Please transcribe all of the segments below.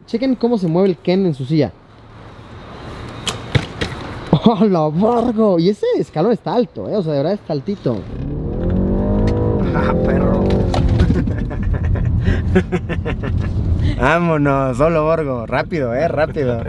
Chequen cómo se mueve el Ken en su silla. ¡Oh, la vergo! Y ese escalón está alto, o sea, de verdad está altito. ¡Ah, perro! Vámonos, solo Borgo. Rápido, rápido.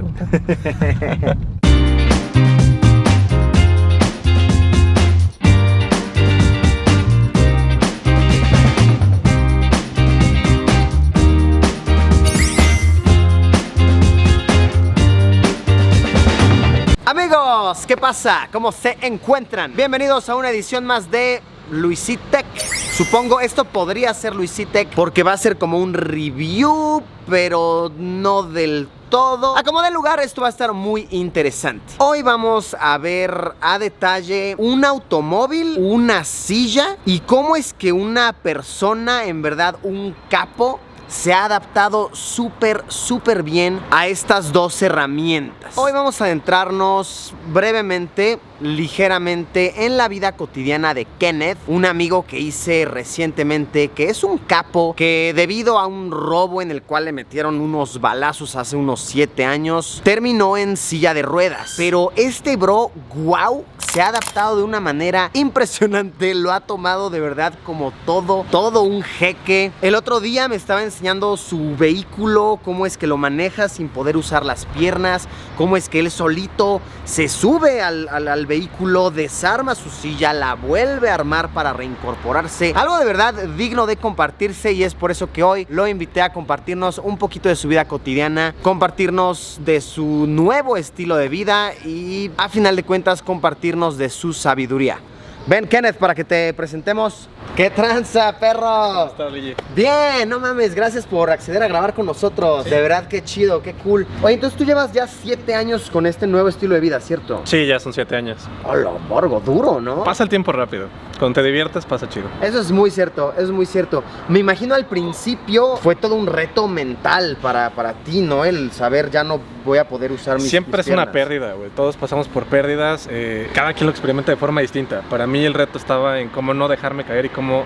Amigos, ¿qué pasa? ¿Cómo se encuentran? Bienvenidos a una edición más de Luisitech. Supongo esto podría ser Luisitech porque va a ser como un review, pero no del todo. A como de lugar, esto va a estar muy interesante. Hoy vamos a ver a detalle un automóvil, una silla y cómo es que una persona, en verdad un capo, se ha adaptado súper bien a estas dos herramientas. Hoy vamos a adentrarnos brevemente, ligeramente en la vida cotidiana de Kenneth, un amigo que hice recientemente, que es un capo, que debido a un robo en el cual le metieron unos balazos hace unos 7 años, terminó en silla de ruedas. Pero este bro, wow, se ha adaptado de una manera impresionante, lo ha tomado de verdad como todo un jeque. El otro día me estaba enseñando su vehículo, cómo es que lo maneja sin poder usar las piernas, cómo es que él solito se sube al vehículo, desarma su silla, la vuelve a armar para reincorporarse. Algo de verdad digno de compartirse, y es por eso que hoy lo invité a compartirnos un poquito de su vida cotidiana, compartirnos de su nuevo estilo de vida y a final de cuentas compartirnos de su sabiduría. Ven, Kenneth, para que te presentemos. ¡Qué tranza, perro! ¿Cómo estás, Luigi? Bien, no mames, gracias por acceder a grabar con nosotros. De verdad, qué chido, qué cool. Oye, entonces tú llevas ya 7 años con este nuevo estilo de vida, ¿cierto? Sí, ya son 7 años. Hola, Borgo, duro, ¿no? Pasa el tiempo rápido. Cuando te diviertes, pasa chido. Eso es muy cierto, eso es muy cierto. Me imagino al principio fue todo un reto mental para ti, ¿no? El saber, ya no voy a poder usar mis Siempre es piernas. una pérdida, güey. Todos pasamos por pérdidas. Cada quien lo experimenta de forma distinta. Para mí el reto estaba en cómo no dejarme caer y cómo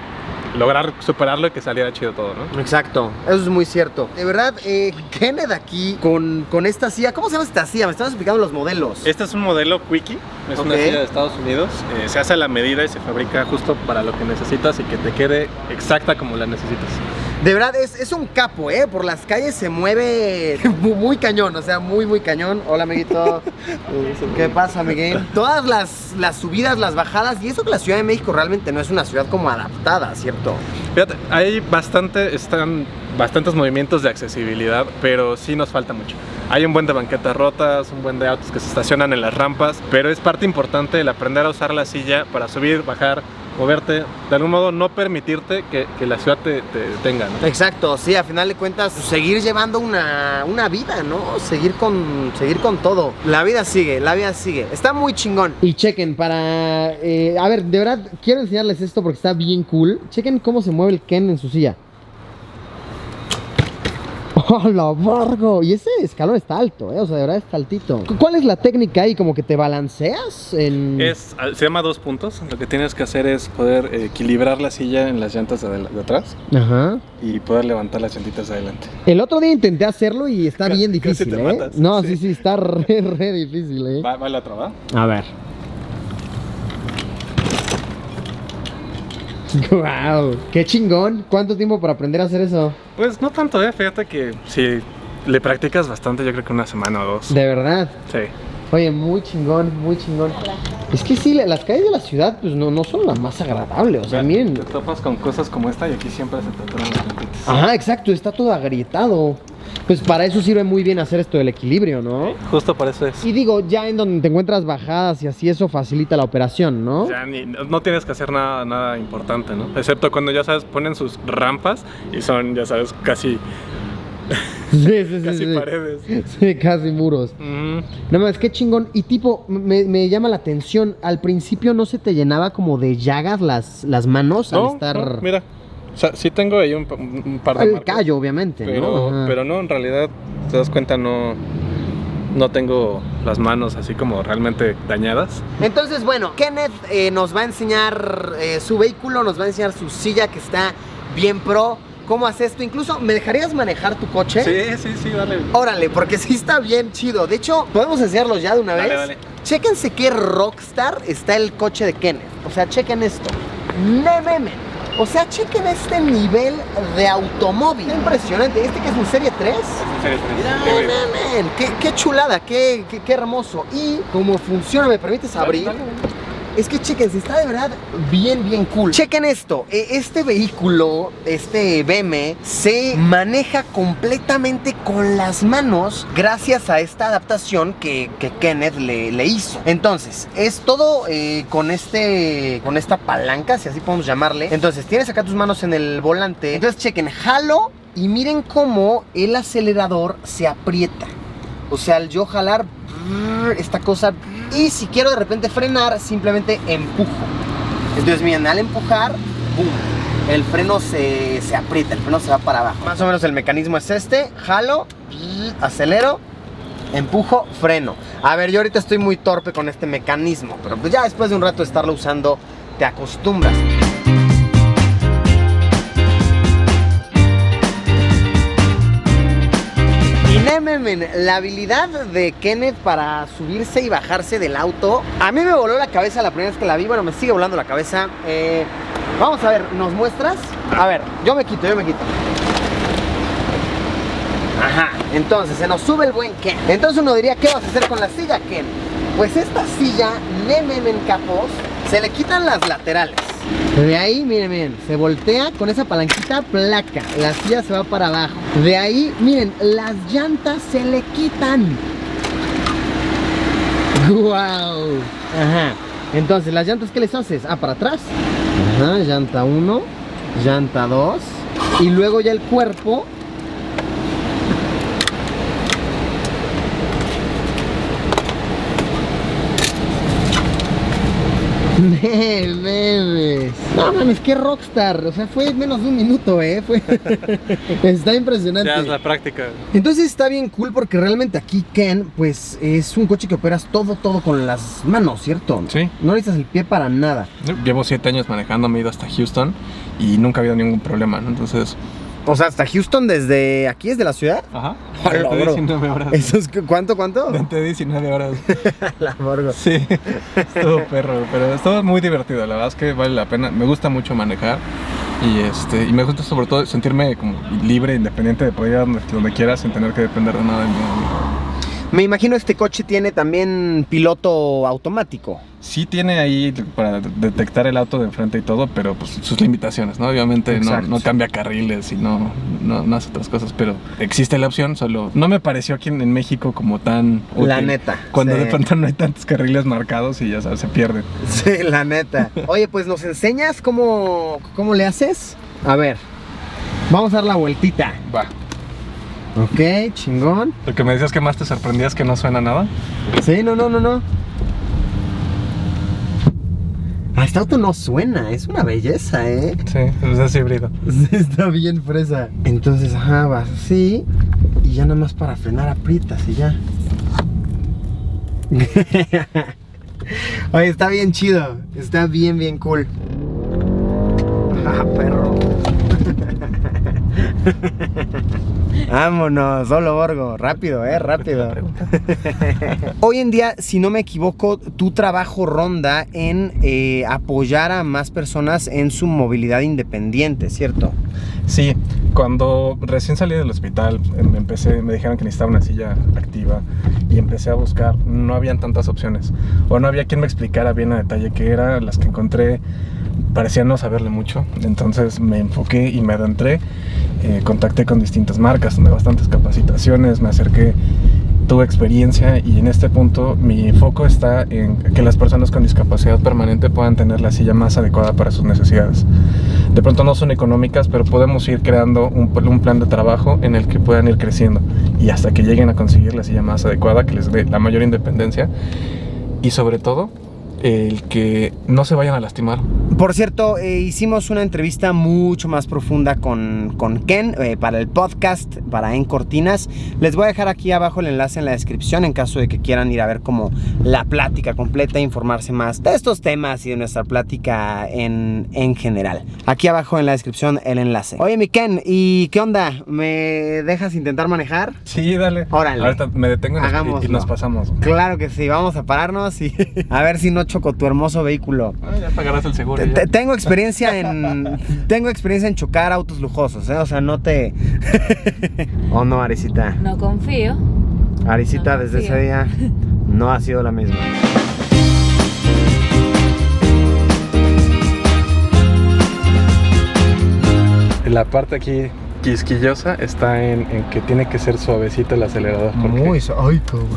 lograr superarlo y que saliera chido todo, ¿no? Exacto, eso es muy cierto. De verdad, Kenneth aquí con esta silla. ¿Cómo se llama esta silla? Me estabas explicando los modelos. Este es un modelo Quickie, es una silla de Estados Unidos. Se hace a la medida y se fabrica justo para lo que necesitas y que te quede exacta como la necesitas. De verdad, es un capo, por las calles se mueve muy cañón, o sea, muy cañón. Hola, amiguito. ¿Qué pasa, Miguel? Todas las subidas, las bajadas, y eso que la Ciudad de México realmente no es una ciudad como adaptada, ¿cierto? Fíjate, están bastantes movimientos de accesibilidad, pero sí nos falta mucho. Hay un buen de banquetas rotas, un buen de autos que se estacionan en las rampas, pero es parte importante el aprender a usar la silla para subir, bajar, moverte, de algún modo no permitirte que la ciudad te detenga, ¿no? Exacto, sí, a final de cuentas seguir llevando una vida, ¿no? Seguir con todo. La vida sigue, está muy chingón. Y chequen para, a ver, de verdad quiero enseñarles esto porque está bien cool. Chequen cómo se mueve el Ken en su silla. ¡Oh, la vergo! Y ese escalón está alto, o sea, de verdad está altito. ¿Cuál es la técnica ahí? ¿Como que te balanceas? Se llama 2 puntos. Lo que tienes que hacer es poder equilibrar la silla en las llantas de atrás. Ajá. Y poder levantar las llantitas de adelante. El otro día intenté hacerlo y está bien difícil, casi te matas. No, sí, está re difícil, Va la otra, ¿va? A ver. ¡Wow! ¡Qué chingón! ¿Cuánto tiempo para aprender a hacer eso? Pues no tanto, fíjate que si le practicas bastante, yo creo que 1 semana o 2. ¿De verdad? Sí. Oye, muy chingón. Es que sí, las calles de la ciudad pues no son las más agradables, o sea, miren. Te topas con cosas como esta y aquí siempre se te atoran las llantitas. Ajá, exacto, está todo agrietado. Pues para eso sirve muy bien hacer esto del equilibrio, ¿no? Sí, justo por eso es. Y digo, ya en donde te encuentras bajadas y así, eso facilita la operación, ¿no? Ya no tienes que hacer nada importante, ¿no? Excepto cuando, ya sabes, ponen sus rampas y son, ya sabes, casi Sí. paredes. Sí, casi muros. No más, qué chingón. Y tipo, me llama la atención, al principio no se te llenaba como de llagas las manos al estar... No, mira. O sea, sí tengo ahí un par de el marcas, callo, obviamente, pero no, en realidad, te das cuenta, no tengo las manos así como realmente dañadas. Entonces, bueno, Kenneth nos va a enseñar su vehículo, nos va a enseñar su silla que está bien pro. cómo hace esto. Incluso, ¿me dejarías manejar tu coche? Sí, vale. Órale, porque sí está bien chido. De hecho, podemos enseñarlo ya de una vez. Vale. Chéquense qué rockstar está el coche de Kenneth. O sea, chequen esto. No mames. O sea, chequen este nivel de automóvil. Impresionante. ¿Este que es un Serie 3? Qué chulada, qué hermoso. Y como funciona, ¿me permites abrir? Es que chequense, está de verdad bien cool. Chequen esto, este vehículo, este BM, se maneja completamente con las manos gracias a esta adaptación que Kenneth le hizo. Entonces, es todo con esta palanca, si así podemos llamarle. Entonces, tienes acá tus manos en el volante. Entonces, chequen, jalo y miren cómo el acelerador se aprieta. O sea, al yo jalar esta cosa, y si quiero de repente frenar, simplemente empujo. Entonces miren, al empujar, ¡boom!, el freno se aprieta, el freno se va para abajo. Más o menos el mecanismo es este: jalo, acelero, empujo, freno. A ver, yo ahorita estoy muy torpe con este mecanismo, pero pues ya después de un rato de estarlo usando te acostumbras. La habilidad de Kenneth para subirse y bajarse del auto, a mí me voló la cabeza la primera vez que la vi. Bueno, me sigue volando la cabeza. Vamos a ver, ¿nos muestras? A ver, yo me quito. Ajá, entonces se nos sube el buen Ken. Entonces uno diría, ¿qué vas a hacer con la silla, Ken? Pues esta silla, capos, se le quitan las laterales. De ahí, miren, se voltea con esa palanquita, placa, la silla se va para abajo. De ahí, miren, las llantas se le quitan. ¡Wow! Ajá. Entonces, ¿las llantas qué les haces? Ah, para atrás. Ajá, llanta 1, llanta 2. Y luego ya el cuerpo. Memes. No mames, qué rockstar. O sea, fue menos de un minuto, Está impresionante. Ya es la práctica. Entonces está bien cool porque realmente aquí Ken, pues es un coche que operas todo con las manos, ¿cierto? Sí. No necesitas el pie para nada. Llevo 7 años manejando, me he ido hasta Houston y nunca ha habido ningún problema, ¿no? Entonces... O sea, hasta Houston desde aquí, ¿es de la ciudad? Ajá. Hola, de 19 horas. ¿Eso es ¿cuánto? De 19 horas. La borgo. Sí, estuvo perro, pero estuvo muy divertido. La verdad es que vale la pena. Me gusta mucho manejar y me gusta sobre todo sentirme como libre, independiente, de poder ir a donde quiera sin tener que depender de nada de mí. Me imagino este coche tiene también piloto automático. Sí tiene ahí para detectar el auto de enfrente y todo, pero pues sus limitaciones, ¿no? Obviamente no cambia carriles y no hace otras cosas, pero existe la opción, solo no me pareció aquí en México como tan útil. La neta. Cuando sí. De pronto no hay tantos carriles marcados y ya sabes, se pierden. Sí, la neta. Oye, pues ¿nos enseñas cómo le haces? A ver, vamos a dar la vueltita. Va. Ok, chingón. Lo que me decías que más te sorprendía es que no suena nada. Sí, no. Ah, este auto no suena, es una belleza, Sí, es híbrido. Está bien fresa. Entonces, ajá, vas así y ya nada más para frenar aprietas y ya. Oye, está bien chido, está bien cool. Ah, perro. Vámonos, solo Borgo, rápido, rápido. Hoy en día, si no me equivoco, tu trabajo ronda en apoyar a más personas en su movilidad independiente, ¿cierto? Sí, cuando recién salí del hospital me dijeron que necesitaba una silla activa y empecé a buscar. No habían tantas opciones o no había quien me explicara bien a detalle qué era. Las que encontré parecían no saberle mucho, entonces me enfoqué y me adentré. Contacté con distintas marcas, tomé bastantes capacitaciones, me acerqué, tuve experiencia y en este punto mi foco está en que las personas con discapacidad permanente puedan tener la silla más adecuada para sus necesidades. De pronto no son económicas, pero podemos ir creando un plan de trabajo en el que puedan ir creciendo y hasta que lleguen a conseguir la silla más adecuada que les dé la mayor independencia y sobre todo el que no se vayan a lastimar. Por cierto, hicimos una entrevista mucho más profunda con Ken para el podcast, para En Cortinas. Les voy a dejar aquí abajo el enlace en la descripción en caso de que quieran ir a ver como la plática completa e informarse más de estos temas y de nuestra plática en general. Aquí abajo en la descripción el enlace. Oye, mi Ken, ¿y qué onda? ¿Me dejas intentar manejar? Sí, dale. Órale. Ahorita me detengo y nos pasamos. Claro que sí, vamos a pararnos y a ver si no choco tu hermoso vehículo. Ya pagarás el seguro. Tengo experiencia en chocar autos lujosos, ¿eh? O sea, no te... ¿O no, Arisita? No confío. Arisita, No desde confío. ese día no ha sido la misma. La parte aquí quisquillosa está en que tiene que ser suavecito el acelerador. Ay, cabrón.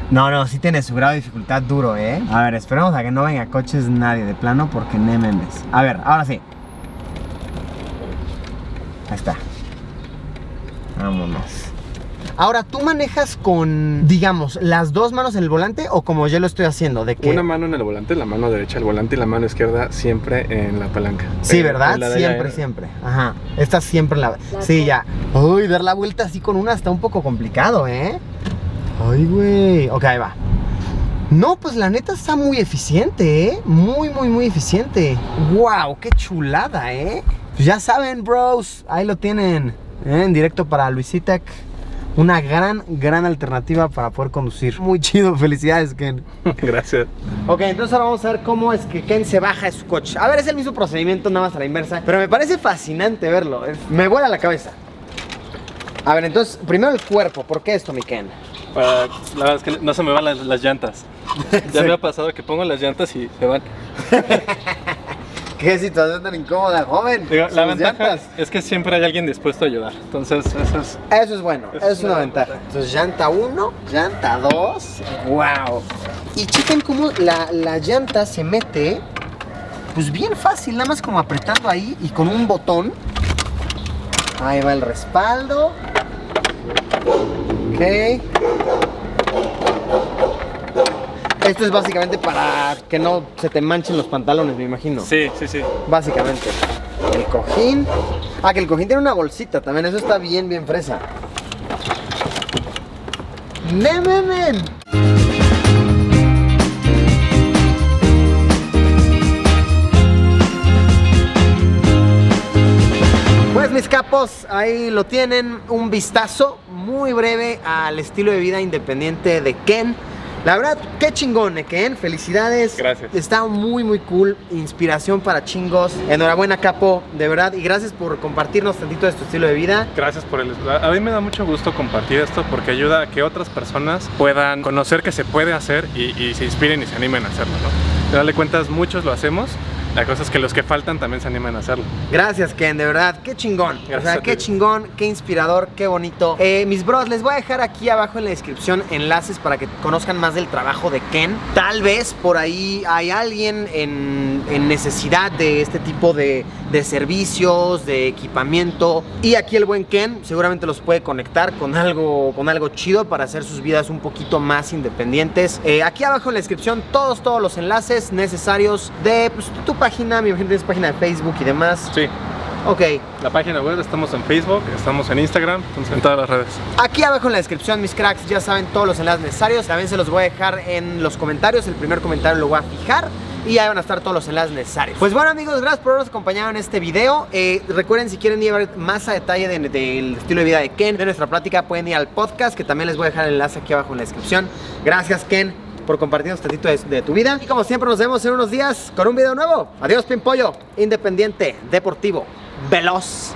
No, sí tiene su grado de dificultad duro, ¿eh? A ver, esperemos a que no venga coches nadie de plano porque no memes. A ver, ahora sí. Ahí está. Vámonos. Ahora, ¿tú manejas con, digamos, las dos manos en el volante o como yo lo estoy haciendo? De que... Una mano en el volante, la mano derecha el volante y la mano izquierda siempre en la palanca. Sí, ¿verdad? La de Siempre, allá, siempre. Ajá. Esta siempre la... Sí, ya. Uy, dar la vuelta así con una está un poco complicado, ¿eh? Ay, güey. Ok, ahí va. No, pues la neta está muy eficiente, ¿eh? Muy eficiente. Wow, qué chulada, ¿eh? Pues ya saben, bros. Ahí lo tienen. En directo para Luisitec. Una gran alternativa para poder conducir. Muy chido, felicidades, Ken. Gracias. Ok, entonces ahora vamos a ver cómo es que Ken se baja de su coche. A ver, es el mismo procedimiento, nada más a la inversa. Pero me parece fascinante verlo. Me vuela la cabeza. A ver, entonces, primero el cuerpo. ¿Por qué esto, mi Ken? La verdad es que no se me van las llantas. Ya Sí. me ha pasado que pongo las llantas y se van. Qué situación tan incómoda, joven. Digo, la Sus ventaja llantas. es que siempre hay alguien dispuesto a ayudar. Entonces, eso es... Eso es bueno, eso es una ventaja. Entonces, llanta 1, llanta 2. Wow. Y chequen cómo la llanta se mete, pues bien fácil, nada más como apretando ahí y con un botón. Ahí va el respaldo. Ok. Esto es básicamente para que no se te manchen los pantalones, me imagino. Sí. Básicamente. El cojín. Ah, que el cojín tiene una bolsita también. Eso está bien fresa. ¡Nemen! Pues mis capos, ahí lo tienen. Un vistazo muy breve al estilo de vida independiente de Ken. La verdad, qué chingón, Ken. Felicidades. Gracias. Está muy cool. Inspiración para chingos. Enhorabuena, capo, de verdad. Y gracias por compartirnos tantito de tu estilo de vida. Gracias por el... A mí me da mucho gusto compartir esto porque ayuda a que otras personas puedan conocer que se puede hacer y se inspiren y se animen a hacerlo, ¿no? Al final de cuentas, muchos lo hacemos. La cosa es que los que faltan también se animen a hacerlo. Gracias, Ken, de verdad, qué chingón. Gracias o sea, a qué ti. chingón, qué inspirador, qué bonito. Mis bros, les voy a dejar aquí abajo en la descripción enlaces para que conozcan más del trabajo de Ken. Tal vez por ahí hay alguien en necesidad de este tipo de servicios, de equipamiento. Y aquí el buen Ken seguramente los puede conectar con algo chido para hacer sus vidas un poquito más independientes. Aquí abajo en la descripción todos los enlaces necesarios de pues, tu página. Me imagino que tienes página de Facebook y demás. Sí. Ok. La página web, estamos en Facebook, estamos en Instagram, estamos en todas las redes. Aquí abajo en la descripción, mis cracks, ya saben todos los enlaces necesarios. También se los voy a dejar en los comentarios. El primer comentario lo voy a fijar y ahí van a estar todos los enlaces necesarios. Pues bueno, amigos, gracias por habernos acompañado en este video. Recuerden, si quieren ir a ver más a detalle del estilo de vida de Ken, de nuestra plática, pueden ir al podcast, que también les voy a dejar el enlace aquí abajo en la descripción. Gracias, Ken, por compartirnos tantito de tu vida. Y como siempre, nos vemos en unos días con un video nuevo. Adiós, Pimpollo. Independiente, deportivo, veloz.